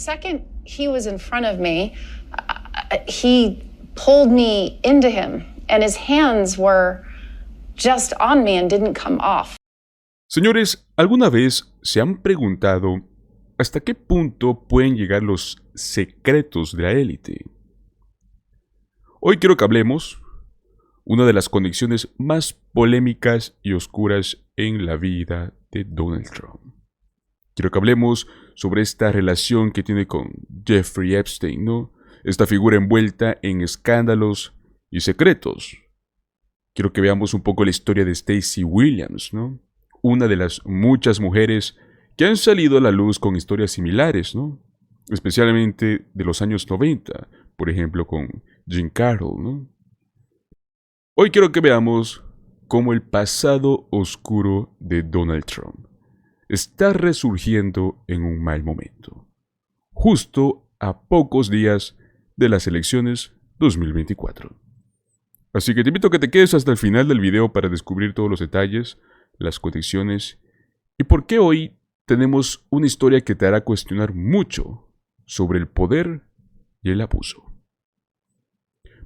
Second, he was in front of me. He pulled me into him, and his hands were just on me and didn't come off. Señores, ¿alguna vez se han preguntado hasta qué punto pueden llegar los secretos de la élite? Hoy quiero que hablemos una de las conexiones más polémicas y oscuras en la vida de Donald Trump. Quiero que hablemos sobre esta relación que tiene con Jeffrey Epstein, ¿no? Esta figura envuelta en escándalos y secretos. Quiero que veamos un poco la historia de Stacey Williams, ¿no? Una de las muchas mujeres que han salido a la luz con historias similares, ¿no? Especialmente de los años 90, por ejemplo con Jean Carroll, ¿no? Hoy quiero que veamos cómo el pasado oscuro de Donald Trump está resurgiendo en un mal momento, justo a pocos días de las elecciones 2024. Así que te invito a que te quedes hasta el final del video para descubrir todos los detalles, las conexiones y por qué hoy tenemos una historia que te hará cuestionar mucho sobre el poder y el abuso.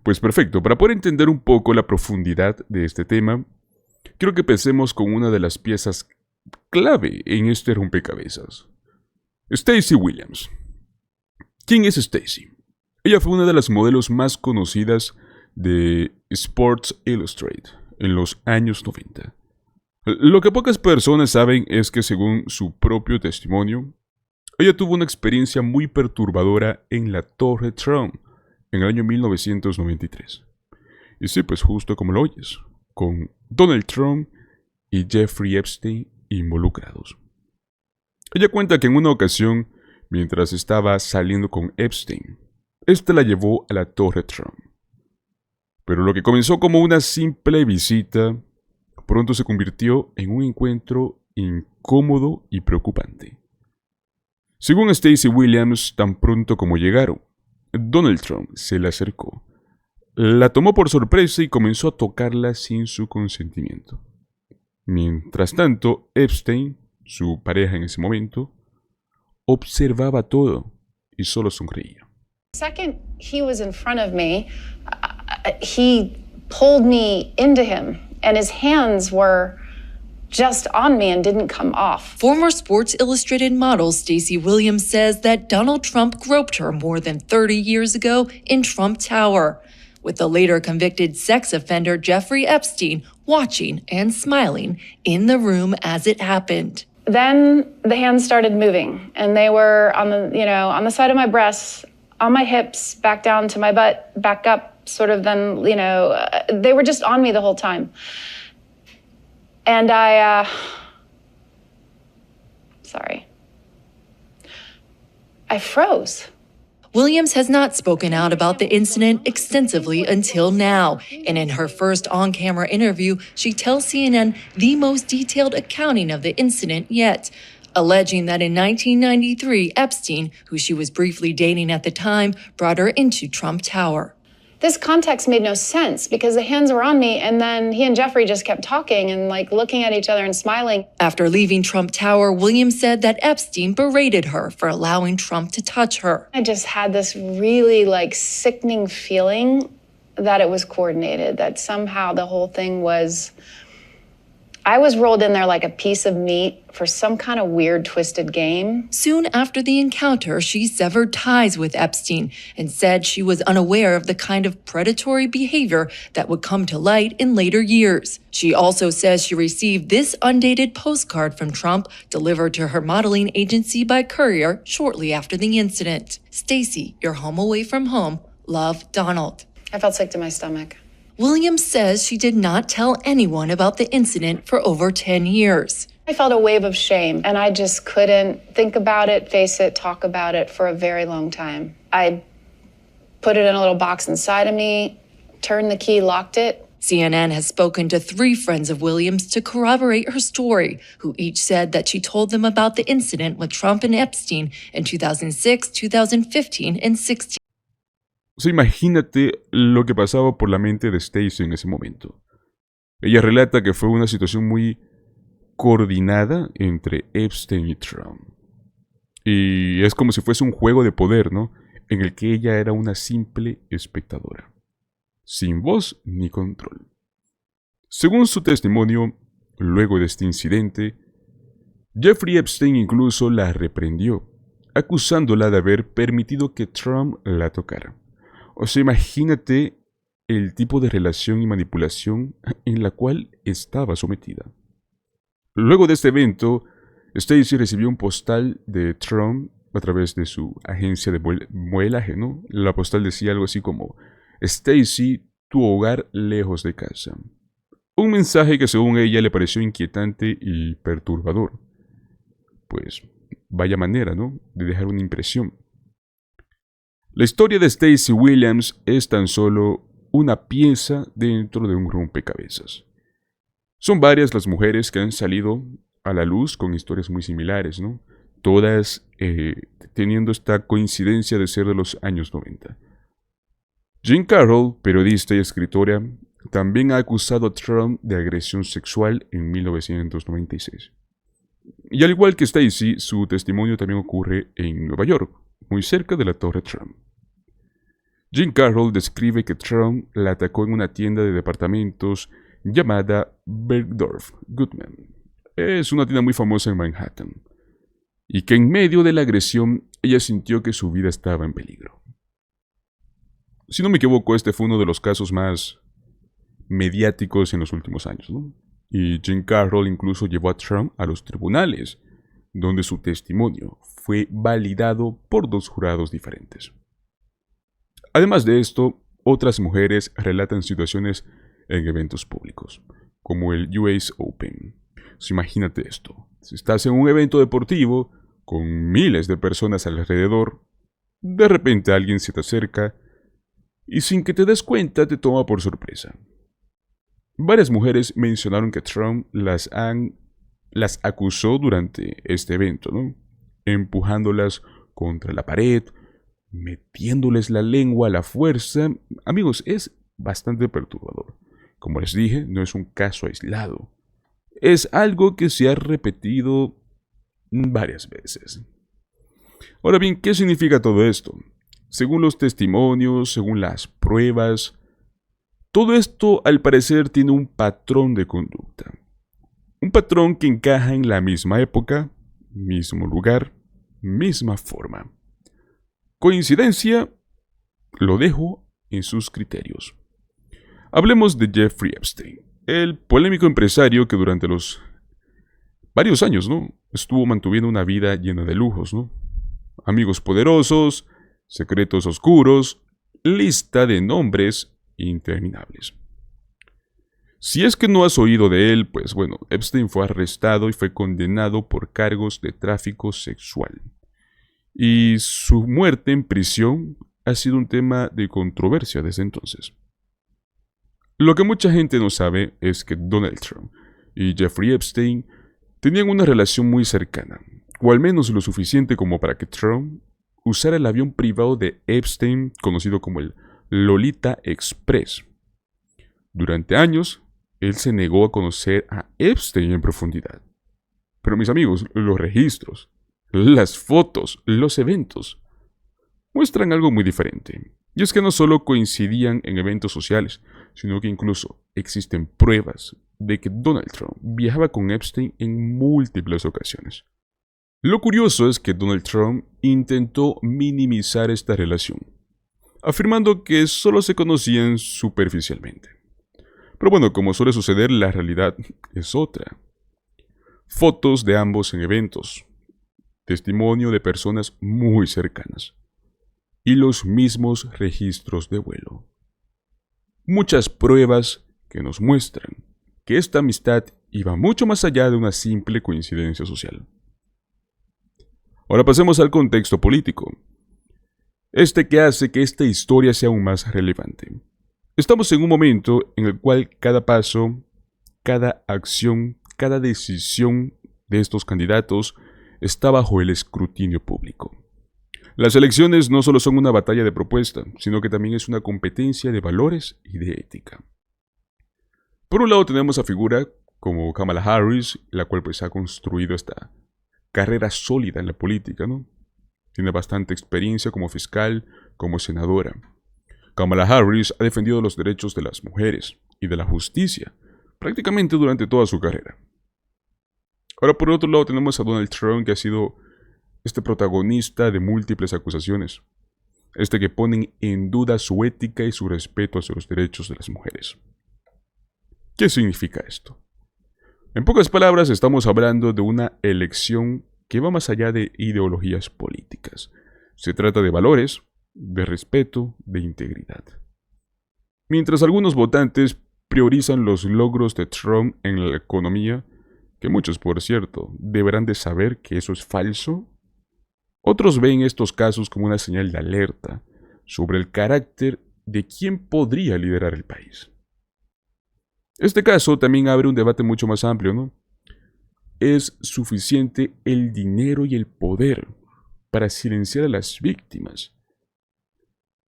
Pues perfecto, para poder entender un poco la profundidad de este tema, quiero que empecemos con una de las piezas clave en este rompecabezas. Stacey Williams. ¿Quién es Stacey? Ella fue una de las modelos más conocidas de Sports Illustrated en los años 90. Lo que pocas personas saben es que, según su propio testimonio, ella tuvo una experiencia muy perturbadora en la Torre Trump en el año 1993. Y sí, pues justo como lo oyes, con Donald Trump y Jeffrey Epstein involucrados. Ella cuenta que en una ocasión, mientras estaba saliendo con Epstein, este la llevó a la Torre Trump. Pero lo que comenzó como una simple visita, pronto se convirtió en un encuentro incómodo y preocupante. Según Stacey Williams, tan pronto como llegaron, Donald Trump se le acercó, la tomó por sorpresa y comenzó a tocarla sin su consentimiento. Mientras tanto, Epstein, su pareja en ese momento, observaba todo y solo sonreía. Second, he was in front of me. He pulled me into him, and his hands were just on me and didn't come off. Former Sports Illustrated model Stacey Williams says that Donald Trump groped her more than 30 years ago in Trump Tower, with the later convicted sex offender Jeffrey Epstein watching and smiling in the room as it happened. Then the hands started moving, and they were on the side of my breasts, on my hips, back down to my butt, back up, sort of then, they were just on me the whole time. And I froze. Williams has not spoken out about the incident extensively until now, and in her first on-camera interview, she tells CNN the most detailed accounting of the incident yet, alleging that in 1993, Epstein, who she was briefly dating at the time, brought her into Trump Tower. This context made no sense because the hands were on me, and then he and Jeffrey just kept talking and looking at each other and smiling. After leaving Trump Tower, Williams said that Epstein berated her for allowing Trump to touch her. I just had this really sickening feeling that it was coordinated, that somehow the whole thing was, I was rolled in there like a piece of meat for some kind of weird, twisted game. Soon after the encounter, she severed ties with Epstein and said she was unaware of the kind of predatory behavior that would come to light in later years. She also says she received this undated postcard from Trump delivered to her modeling agency by courier shortly after the incident. Stacey, you're home away from home. Love, Donald. I felt sick to my stomach. Williams says she did not tell anyone about the incident for over 10 years. I felt a wave of shame, and I just couldn't think about it, face it, talk about it for a very long time. I put it in a little box inside of me, turned the key, locked it. CNN has spoken to 3 friends of Williams to corroborate her story, who each said that she told them about the incident with Trump and Epstein in 2006, 2015, and 16. O sea, imagínate lo que pasaba por la mente de Stacey en ese momento. Ella relata que fue una situación muy coordinada entre Epstein y Trump. Y es como si fuese un juego de poder, ¿no? En el que ella era una simple espectadora, sin voz ni control. Según su testimonio, luego de este incidente, Jeffrey Epstein incluso la reprendió, acusándola de haber permitido que Trump la tocara. O sea, imagínate el tipo de relación y manipulación en la cual estaba sometida. Luego de este evento, Stacey recibió un postal de Trump a través de su agencia de modelaje, ¿no? La postal decía algo así como: Stacey, tu hogar lejos de casa. Un mensaje que según ella le pareció inquietante y perturbador. Pues vaya manera, ¿no?, de dejar una impresión. La historia de Stacey Williams es tan solo una pieza dentro de un rompecabezas. Son varias las mujeres que han salido a la luz con historias muy similares, ¿no? Todas teniendo esta coincidencia de ser de los años 90. Jean Carroll, periodista y escritora, también ha acusado a Trump de agresión sexual en 1996. Y al igual que Stacey, su testimonio también ocurre en Nueva York, muy cerca de la Torre Trump. Jean Carroll describe que Trump la atacó en una tienda de departamentos llamada Bergdorf Goodman. Es una tienda muy famosa en Manhattan. Y que en medio de la agresión ella sintió que su vida estaba en peligro. Si no me equivoco, este fue uno de los casos más mediáticos en los últimos años, ¿no? Y Jean Carroll incluso llevó a Trump a los tribunales, donde su testimonio fue validado por 2 jurados diferentes. Además de esto, otras mujeres relatan situaciones en eventos públicos, como el US Open. Imagínate esto: si estás en un evento deportivo con miles de personas alrededor, de repente alguien se te acerca y sin que te des cuenta te toma por sorpresa. Varias mujeres mencionaron que Trump las acusó durante este evento, ¿no?, empujándolas contra la pared, metiéndoles la lengua a la fuerza. Amigos, es bastante perturbador. Como les dije, no es un caso aislado. Es algo que se ha repetido varias veces. Ahora bien, ¿qué significa todo esto? Según los testimonios, según las pruebas, todo esto al parecer tiene un patrón de conducta. Un patrón que encaja en la misma época, mismo lugar, misma forma. ¿Coincidencia? Lo dejo en sus criterios. Hablemos de Jeffrey Epstein, el polémico empresario que durante los varios años, ¿no?, estuvo manteniendo una vida llena de lujos, ¿no? Amigos poderosos, secretos oscuros, lista de nombres interminables. Si es que no has oído de él, pues bueno, Epstein fue arrestado y fue condenado por cargos de tráfico sexual. Y su muerte en prisión ha sido un tema de controversia desde entonces. Lo que mucha gente no sabe es que Donald Trump y Jeffrey Epstein tenían una relación muy cercana, o al menos lo suficiente como para que Trump usara el avión privado de Epstein, conocido como el Lolita Express. Durante años, él se negó a conocer a Epstein en profundidad. Pero mis amigos, los registros, las fotos, los eventos, muestran algo muy diferente. Y es que no solo coincidían en eventos sociales, sino que incluso existen pruebas de que Donald Trump viajaba con Epstein en múltiples ocasiones. Lo curioso es que Donald Trump intentó minimizar esta relación, afirmando que solo se conocían superficialmente. Pero bueno, como suele suceder, la realidad es otra. Fotos de ambos en eventos, testimonio de personas muy cercanas, y los mismos registros de vuelo. Muchas pruebas que nos muestran que esta amistad iba mucho más allá de una simple coincidencia social. Ahora pasemos al contexto político, que hace que esta historia sea aún más relevante. Estamos en un momento en el cual cada paso, cada acción, cada decisión de estos candidatos está bajo el escrutinio público. Las elecciones no solo son una batalla de propuesta, sino que también es una competencia de valores y de ética. Por un lado tenemos a figura como Kamala Harris, la cual pues ha construido esta carrera sólida en la política, ¿no?, Tiene bastante experiencia como fiscal, como senadora. Kamala Harris ha defendido los derechos de las mujeres y de la justicia prácticamente durante toda su carrera. Ahora, por otro lado, tenemos a Donald Trump, que ha sido este protagonista de múltiples acusaciones. Que ponen en duda su ética y su respeto hacia los derechos de las mujeres. ¿Qué significa esto? En pocas palabras, estamos hablando de una elección que va más allá de ideologías políticas. Se trata de valores, de respeto, de integridad. Mientras algunos votantes priorizan los logros de Trump en la economía, que muchos, por cierto, deberán de saber que eso es falso, otros ven estos casos como una señal de alerta sobre el carácter de quién podría liderar el país. Este caso también abre un debate mucho más amplio, ¿no? ¿Es suficiente el dinero y el poder para silenciar a las víctimas?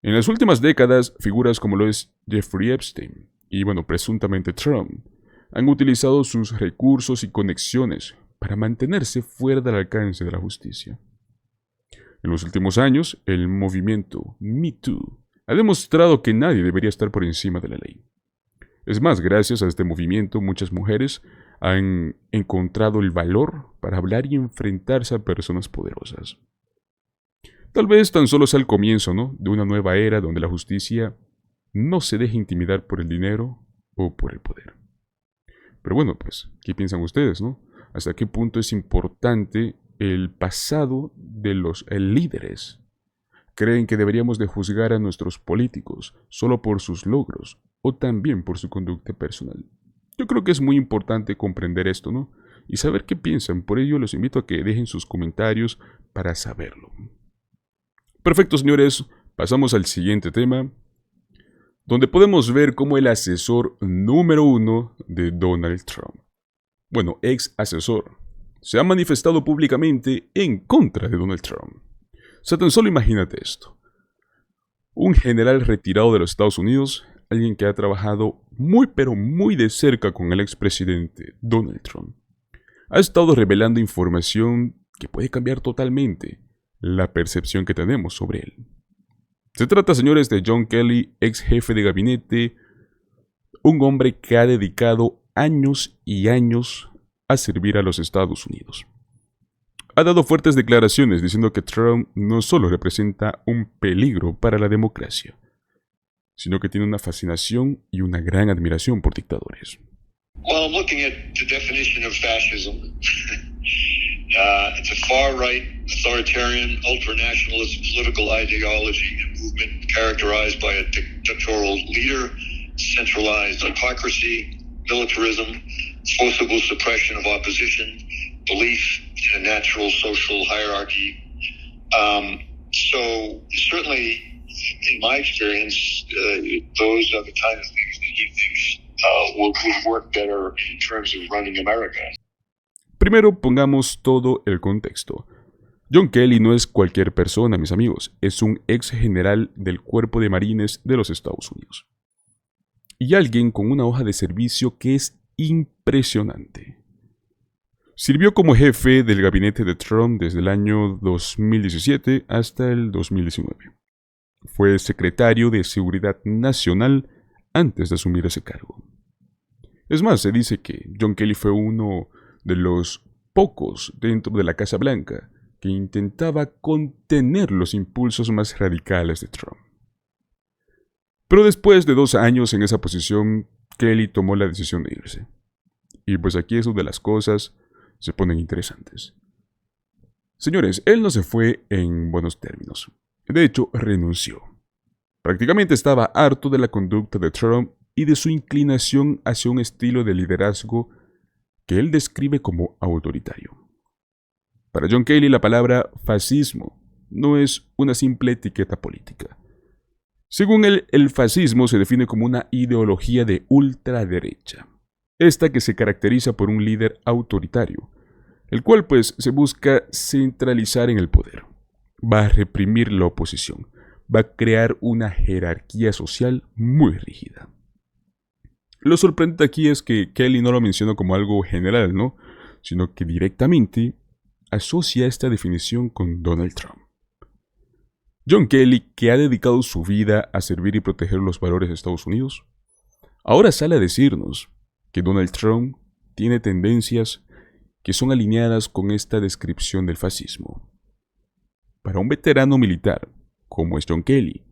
En las últimas décadas, figuras como lo es Jeffrey Epstein y, presuntamente Trump, han utilizado sus recursos y conexiones para mantenerse fuera del alcance de la justicia. En los últimos años, el movimiento Me Too ha demostrado que nadie debería estar por encima de la ley. Es más, gracias a este movimiento, muchas mujeres han encontrado el valor para hablar y enfrentarse a personas poderosas. Tal vez tan solo sea el comienzo, ¿no?, de una nueva era donde la justicia no se deje intimidar por el dinero o por el poder. Pero ¿qué piensan ustedes, no? ¿Hasta qué punto es importante el pasado de los líderes? ¿Creen que deberíamos de juzgar a nuestros políticos solo por sus logros o también por su conducta personal? Yo creo que es muy importante comprender esto, ¿no? Y saber qué piensan. Por ello los invito a que dejen sus comentarios para saberlo. Perfecto, señores. Pasamos al siguiente tema, donde podemos ver cómo el asesor número 1 de Donald Trump, ex asesor, se ha manifestado públicamente en contra de Donald Trump. O sea, tan solo imagínate esto. Un general retirado de los Estados Unidos, alguien que ha trabajado muy pero muy de cerca con el expresidente Donald Trump, ha estado revelando información que puede cambiar totalmente la percepción que tenemos sobre él. Se trata, señores, de John Kelly, ex jefe de gabinete, un hombre que ha dedicado años y años a servir a los Estados Unidos. Ha dado fuertes declaraciones diciendo que Trump no solo representa un peligro para la democracia, sino que tiene una fascinación y una gran admiración por dictadores. Well, I'm looking at the definition of fascism. It's a far-right, authoritarian, ultra-nationalist political ideology and movement characterized by a dictatorial leader, centralized autocracy, militarism, forcible suppression of opposition, belief in a natural social hierarchy. So certainly, in my experience, those are the kind of things that he thinks would work better in terms of running America. Primero, pongamos todo el contexto. John Kelly no es cualquier persona, mis amigos. Es un ex general del Cuerpo de Marines de los Estados Unidos. Y alguien con una hoja de servicio que es impresionante. Sirvió como jefe del gabinete de Trump desde el año 2017 hasta el 2019. Fue secretario de Seguridad Nacional antes de asumir ese cargo. Es más, se dice que John Kelly fue uno de los pocos dentro de la Casa Blanca que intentaba contener los impulsos más radicales de Trump. Pero después de 2 años en esa posición, Kelly tomó la decisión de irse. Y pues aquí es donde las cosas se ponen interesantes. Señores, él no se fue en buenos términos. De hecho, renunció. Prácticamente estaba harto de la conducta de Trump y de su inclinación hacia un estilo de liderazgo que él describe como autoritario. Para John Kelly, la palabra fascismo no es una simple etiqueta política. Según él, el fascismo se define como una ideología de ultraderecha, esta que se caracteriza por un líder autoritario, el cual se busca centralizar en el poder. Va a reprimir la oposición, va a crear una jerarquía social muy rígida. Lo sorprendente aquí es que Kelly no lo menciona como algo general, ¿no?, sino que directamente asocia esta definición con Donald Trump. John Kelly, que ha dedicado su vida a servir y proteger los valores de Estados Unidos, ahora sale a decirnos que Donald Trump tiene tendencias que son alineadas con esta descripción del fascismo. Para un veterano militar, como es John Kelly,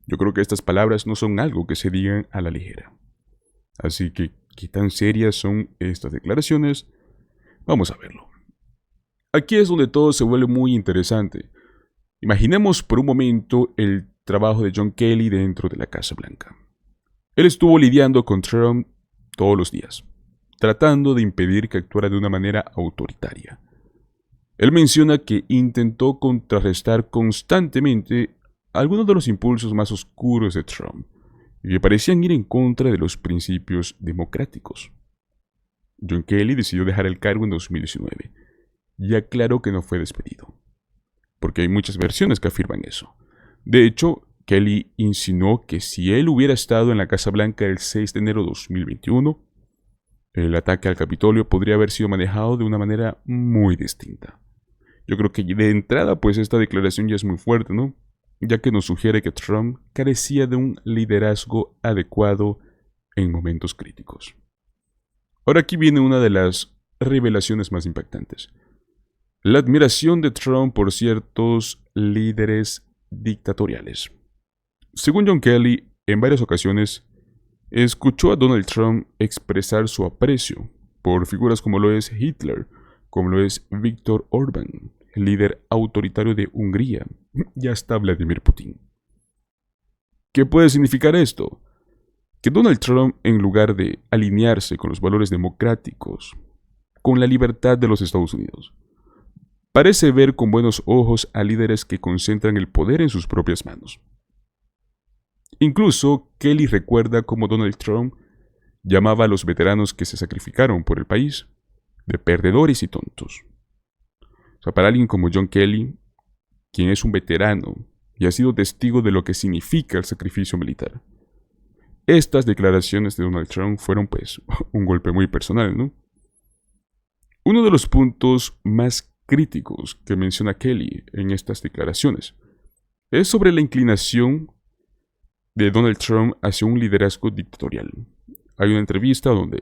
yo creo que estas palabras no son algo que se digan a la ligera. Así que, ¿qué tan serias son estas declaraciones? Vamos a verlo. Aquí es donde todo se vuelve muy interesante. Imaginemos por un momento el trabajo de John Kelly dentro de la Casa Blanca. Él estuvo lidiando con Trump todos los días, tratando de impedir que actuara de una manera autoritaria. Él menciona que intentó contrarrestar constantemente algunos de los impulsos más oscuros de Trump, y que parecían ir en contra de los principios democráticos. John Kelly decidió dejar el cargo en 2019, y aclaró que no fue despedido, porque hay muchas versiones que afirman eso. De hecho, Kelly insinuó que si él hubiera estado en la Casa Blanca el 6 de enero de 2021, el ataque al Capitolio podría haber sido manejado de una manera muy distinta. Yo creo que de entrada, pues esta declaración ya es muy fuerte, ¿no? Ya que nos sugiere que Trump carecía de un liderazgo adecuado en momentos críticos. Ahora aquí viene una de las revelaciones más impactantes. La admiración de Trump por ciertos líderes dictatoriales. Según John Kelly, en varias ocasiones, escuchó a Donald Trump expresar su aprecio por figuras como lo es Hitler, como lo es Viktor Orbán, el líder autoritario de Hungría, y hasta Vladimir Putin. ¿Qué puede significar esto? Que Donald Trump, en lugar de alinearse con los valores democráticos, con la libertad de los Estados Unidos, parece ver con buenos ojos a líderes que concentran el poder en sus propias manos. Incluso Kelly recuerda cómo Donald Trump llamaba a los veteranos que se sacrificaron por el país de perdedores y tontos. O sea, para alguien como John Kelly, quien es un veterano y ha sido testigo de lo que significa el sacrificio militar, estas declaraciones de Donald Trump fueron pues un golpe muy personal, ¿no? Uno de los puntos más críticos que menciona Kelly en estas declaraciones es sobre la inclinación de Donald Trump hacia un liderazgo dictatorial. Hay una entrevista donde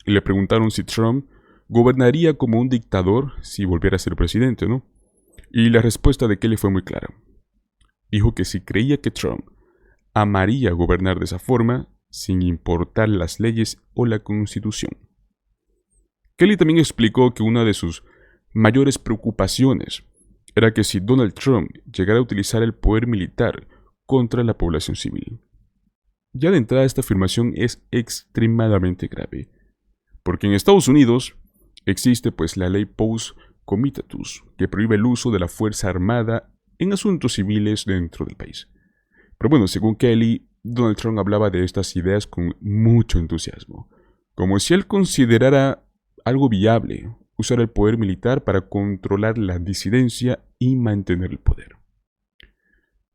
le preguntaron si Trump gobernaría como un dictador si volviera a ser presidente, ¿no? Y la respuesta de Kelly fue muy clara. Dijo que si creía que Trump amaría gobernar de esa forma, sin importar las leyes o la Constitución. Kelly también explicó que una de sus mayores preocupaciones era que si Donald Trump llegara a utilizar el poder militar contra la población civil. Ya de entrada esta afirmación es extremadamente grave, porque en Estados Unidos existe pues la ley Pous Comitatus, que prohíbe el uso de la fuerza armada en asuntos civiles dentro del país. Pero bueno, según Kelly, Donald Trump hablaba de estas ideas con mucho entusiasmo, como si él considerara algo viable usar el poder militar para controlar la disidencia y mantener el poder.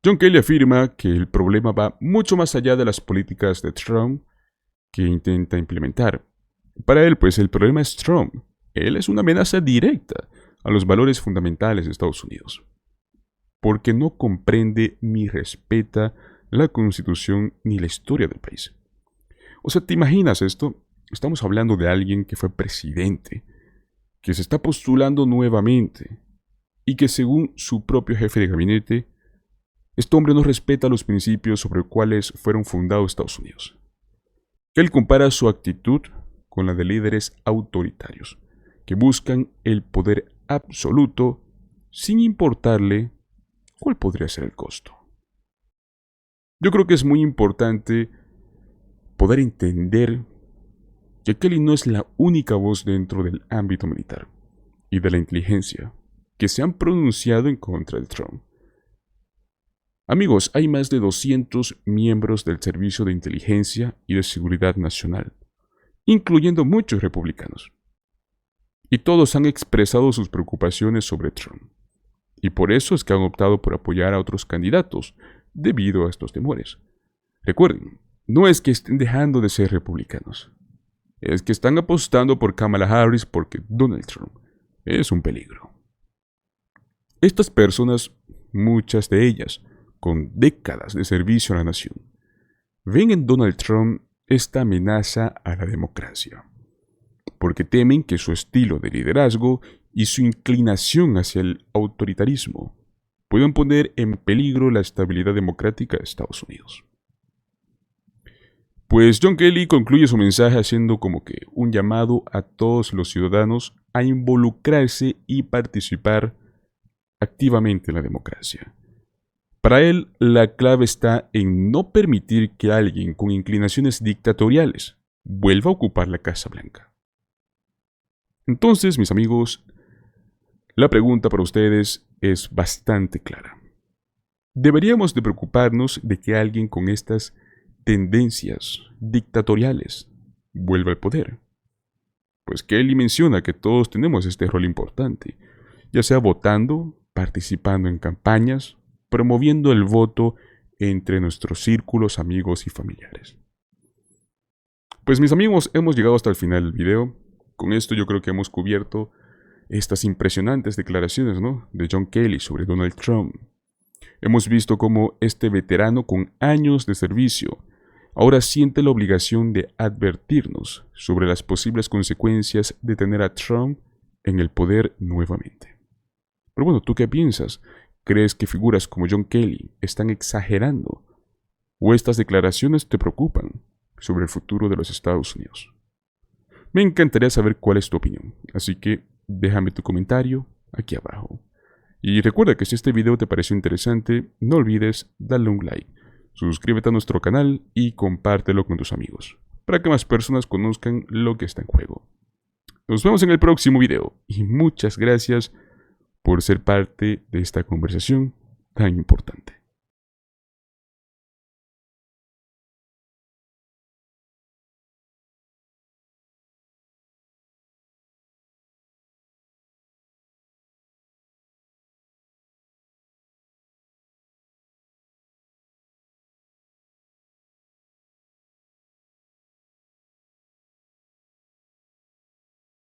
John Kelly afirma que el problema va mucho más allá de las políticas de Trump que intenta implementar. Para él, pues el problema es Trump. Él es una amenaza directa a los valores fundamentales de Estados Unidos, porque no comprende ni respeta la Constitución ni la historia del país. O sea, ¿te imaginas esto? Estamos hablando de alguien que fue presidente, que se está postulando nuevamente, y que según su propio jefe de gabinete, este hombre no respeta los principios sobre los cuales fueron fundados Estados Unidos. Él compara su actitud con la de líderes autoritarios, que buscan el poder absoluto sin importarle cuál podría ser el costo. Yo creo que es muy importante poder entender que Kelly no es la única voz dentro del ámbito militar y de la inteligencia que se han pronunciado en contra de Trump. Amigos, hay más de 200 miembros del Servicio de Inteligencia y de Seguridad Nacional, incluyendo muchos republicanos. Y todos han expresado sus preocupaciones sobre Trump. Y por eso es que han optado por apoyar a otros candidatos, debido a estos temores. Recuerden, no es que estén dejando de ser republicanos. Es que están apostando por Kamala Harris porque Donald Trump es un peligro. Estas personas muchas de ellas con décadas de servicio a la nación, ven en Donald Trump esta amenaza a la democracia, porque temen que su estilo de liderazgo y su inclinación hacia el autoritarismo puedan poner en peligro la estabilidad democrática de Estados Unidos. Pues John Kelly concluye su mensaje haciendo como que un llamado a todos los ciudadanos a involucrarse y participar activamente en la democracia. Para él, la clave está en no permitir que alguien con inclinaciones dictatoriales vuelva a ocupar la Casa Blanca. Entonces, mis amigos, la pregunta para ustedes es bastante clara. ¿Deberíamos de preocuparnos de que alguien con estas tendencias dictatoriales vuelva al poder? Pues Kelly menciona que todos tenemos este rol importante, ya sea votando, participando en campañas, promoviendo el voto entre nuestros círculos, amigos y familiares. Pues mis amigos, hemos llegado hasta el final del video. Con esto yo creo que hemos cubierto estas impresionantes declaraciones, de John Kelly sobre Donald Trump. Hemos visto cómo este veterano con años de servicio ahora siente la obligación de advertirnos sobre las posibles consecuencias de tener a Trump en el poder nuevamente. Pero bueno, ¿tú qué piensas? ¿Crees que figuras como John Kelly están exagerando? ¿O estas declaraciones te preocupan sobre el futuro de los Estados Unidos? Me encantaría saber cuál es tu opinión, así que déjame tu comentario aquí abajo. Y recuerda que si este video te pareció interesante, no olvides darle un like, suscríbete a nuestro canal y compártelo con tus amigos, para que más personas conozcan lo que está en juego. Nos vemos en el próximo video y muchas gracias por ser parte de esta conversación tan importante.